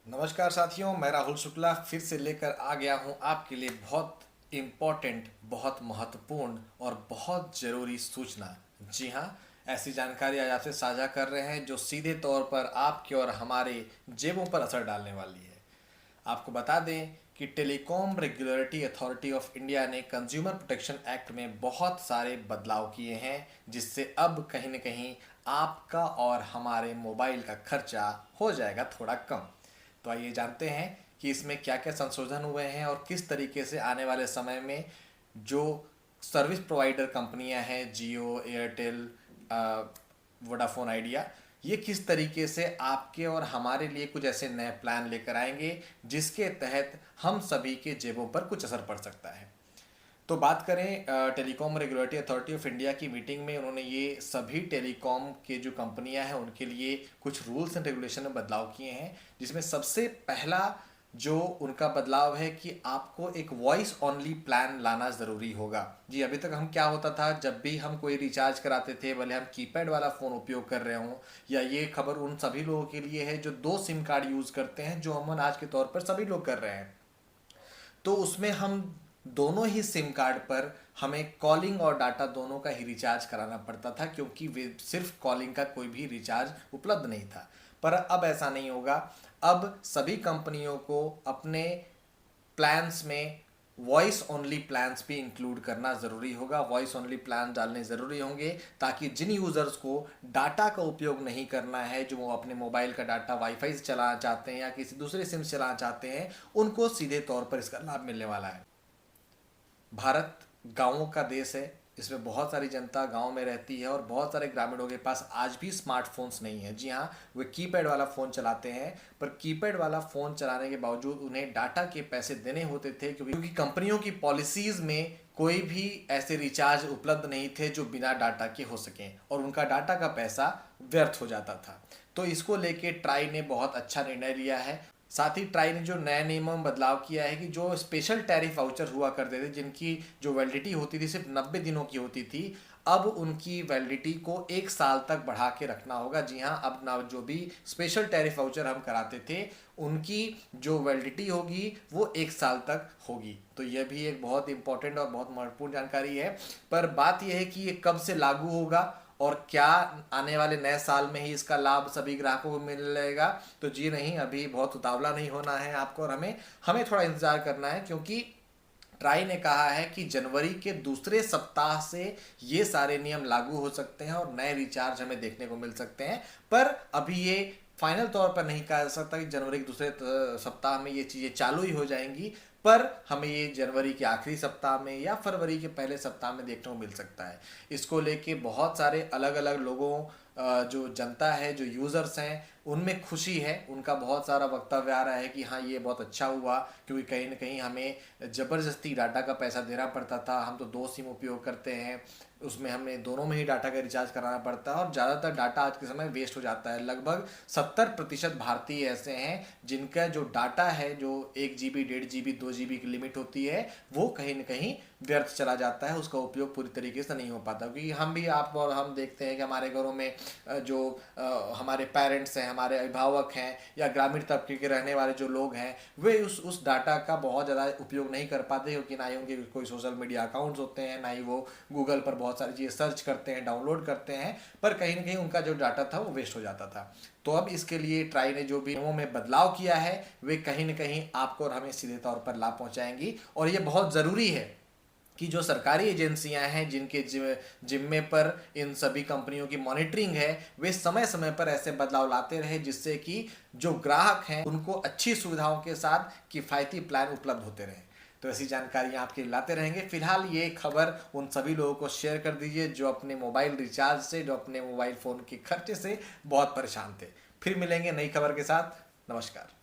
नमस्कार साथियों, मैं राहुल शुक्ला फिर से लेकर आ गया हूं आपके लिए बहुत इम्पोर्टेंट, बहुत महत्वपूर्ण और बहुत ज़रूरी सूचना। जी हाँ, ऐसी जानकारी आज आपसे साझा कर रहे हैं जो सीधे तौर पर आपके और हमारे जेबों पर असर डालने वाली है। आपको बता दें कि telecom regulatory authority of India ने कंज्यूमर प्रोटेक्शन एक्ट में बहुत सारे बदलाव किए हैं, जिससे अब कहीं न कहीं आपका और हमारे मोबाइल का खर्चा हो जाएगा थोड़ा कम। तो आइए जानते हैं कि इसमें क्या क्या संशोधन हुए हैं और किस तरीके से आने वाले समय में जो सर्विस प्रोवाइडर कंपनियां हैं, जियो, एयरटेल, वोडाफोन आइडिया, ये किस तरीके से आपके और हमारे लिए कुछ ऐसे नए प्लान लेकर आएंगे जिसके तहत हम सभी के जेबों पर कुछ असर पड़ सकता है। तो बात करें telecom regulatory authority of India की मीटिंग में उन्होंने ये सभी टेलीकॉम के जो कंपनियां हैं उनके लिए कुछ रूल्स एंड रेगुलेशन में बदलाव किए हैं, जिसमें सबसे पहला जो उनका बदलाव है कि आपको एक वॉइस ओनली प्लान लाना ज़रूरी होगा। जी, अभी तक हम क्या होता था, जब भी हम कोई रिचार्ज कराते थे, भले हम कीपैड वाला फ़ोन उपयोग कर रहे हों, या ये खबर उन सभी लोगों के लिए है जो दो सिम कार्ड यूज़ करते हैं, जो अमूमन आज के तौर पर सभी लोग कर रहे हैं। तो उसमें हम दोनों ही सिम कार्ड पर हमें कॉलिंग और डाटा दोनों का ही रिचार्ज कराना पड़ता था, क्योंकि वे सिर्फ कॉलिंग का कोई भी रिचार्ज उपलब्ध नहीं था। पर अब ऐसा नहीं होगा। अब सभी कंपनियों को अपने प्लान्स में वॉइस ओनली प्लान्स भी इंक्लूड करना ज़रूरी होगा। वॉइस ओनली प्लान डालने ज़रूरी होंगे, ताकि जिन यूज़र्स को डाटा का उपयोग नहीं करना है, जो वो अपने मोबाइल का डाटा वाईफाई से चलाना चाहते हैं या किसी दूसरे सिम से चलाना चाहते हैं, उनको सीधे तौर पर इसका लाभ मिलने वाला है। भारत गांवों का देश है। इसमें बहुत सारी जनता गांव में रहती है और बहुत सारे ग्रामीणों के पास आज भी स्मार्टफोन्स नहीं है। जी हाँ, वे कीपैड वाला फ़ोन चलाते हैं, पर कीपैड वाला फ़ोन चलाने के बावजूद उन्हें डाटा के पैसे देने होते थे, क्योंकि कंपनियों की पॉलिसीज़ में कोई भी ऐसे रिचार्ज उपलब्ध नहीं थे जो बिना डाटा के हो सकें, और उनका डाटा का पैसा व्यर्थ हो जाता था। तो इसको लेके ट्राई ने बहुत अच्छा निर्णय लिया है। साथ ही ट्राई ने जो नए नियमों में बदलाव किया है कि जो स्पेशल टैरिफ वाउचर हुआ करते थे, जिनकी जो वैलिडिटी होती थी सिर्फ 90 दिनों की होती थी, अब उनकी वैलिडिटी को 1 साल तक बढ़ा के रखना होगा। जी हाँ, अब ना जो भी स्पेशल टैरिफ वाउचर हम कराते थे, उनकी जो वैलिडिटी होगी वो 1 साल तक होगी। तो यह भी एक बहुत इंपॉर्टेंट और बहुत महत्वपूर्ण जानकारी है। पर बात यह है कि ये कब से लागू होगा और क्या आने वाले नए साल में ही इसका लाभ सभी ग्राहकों को मिलेगा? तो जी नहीं, अभी बहुत उतावला नहीं होना है आपको और हमें हमें थोड़ा इंतजार करना है, क्योंकि ट्राई ने कहा है कि जनवरी के दूसरे सप्ताह से ये सारे नियम लागू हो सकते हैं और नए रिचार्ज हमें देखने को मिल सकते हैं। पर अभी ये फाइनल तौर पर नहीं कहा जा सकता कि जनवरी के दूसरे सप्ताह में ये चीज़ें चालू ही हो जाएंगी, पर हमें ये जनवरी के आखिरी सप्ताह में या फरवरी के पहले सप्ताह में देखने को मिल सकता है। इसको लेके बहुत सारे अलग अलग लोगों, जो जनता है, जो यूज़र्स हैं, उनमें खुशी है। उनका बहुत सारा वक्तव्य आ रहा है कि हाँ, ये बहुत अच्छा हुआ, क्योंकि कहीं ना कहीं हमें ज़बरदस्ती डाटा का पैसा देना पड़ता था। हम तो दो सिम उपयोग करते हैं, उसमें हमें दोनों में ही डाटा का रिचार्ज कराना पड़ता है और ज़्यादातर डाटा आज के समय वेस्ट हो जाता है। लगभग 70% भारतीय ऐसे हैं जिनका जो डाटा है, जो 1 GB, 1.5 GB, 2 GB की लिमिट होती है, वो कहीं ना कहीं व्यर्थ चला जाता है। उसका उपयोग पूरी तरीके से नहीं हो पाता, क्योंकि हम भी, आप और हम देखते हैं कि हमारे घरों में जो हमारे पेरेंट्स हैं, हमारे अभिभावक हैं, या ग्रामीण तबके के रहने वाले जो लोग हैं, वे उस डाटा का बहुत ज़्यादा उपयोग नहीं कर पाते, क्योंकि ना ही उनके कोई सोशल मीडिया अकाउंट्स होते हैं, ना ही वो गूगल पर बहुत सारी चीज़ें सर्च करते हैं, डाउनलोड करते हैं। पर कहीं ना कहीं उनका जो डाटा था वो वेस्ट हो जाता था। तो अब इसके लिए ट्राई ने जो भी नियमों में बदलाव किया है, वे कहीं ना कहीं आपको और हमें सीधे तौर पर लाभ पहुंचाएंगी। और ये बहुत ज़रूरी है कि जो सरकारी एजेंसियां हैं, जिनके जिम्मे पर इन सभी कंपनियों की मॉनिटरिंग है, वे समय समय पर ऐसे बदलाव लाते रहे, जिससे कि जो ग्राहक हैं उनको अच्छी सुविधाओं के साथ किफ़ायती प्लान उपलब्ध होते रहें। तो ऐसी जानकारियां आपके लिए लाते रहेंगे। फिलहाल ये खबर उन सभी लोगों को शेयर कर दीजिए जो अपने मोबाइल रिचार्ज से, जो अपने मोबाइल फ़ोन के खर्चे से बहुत परेशान थे। फिर मिलेंगे नई खबर के साथ। नमस्कार।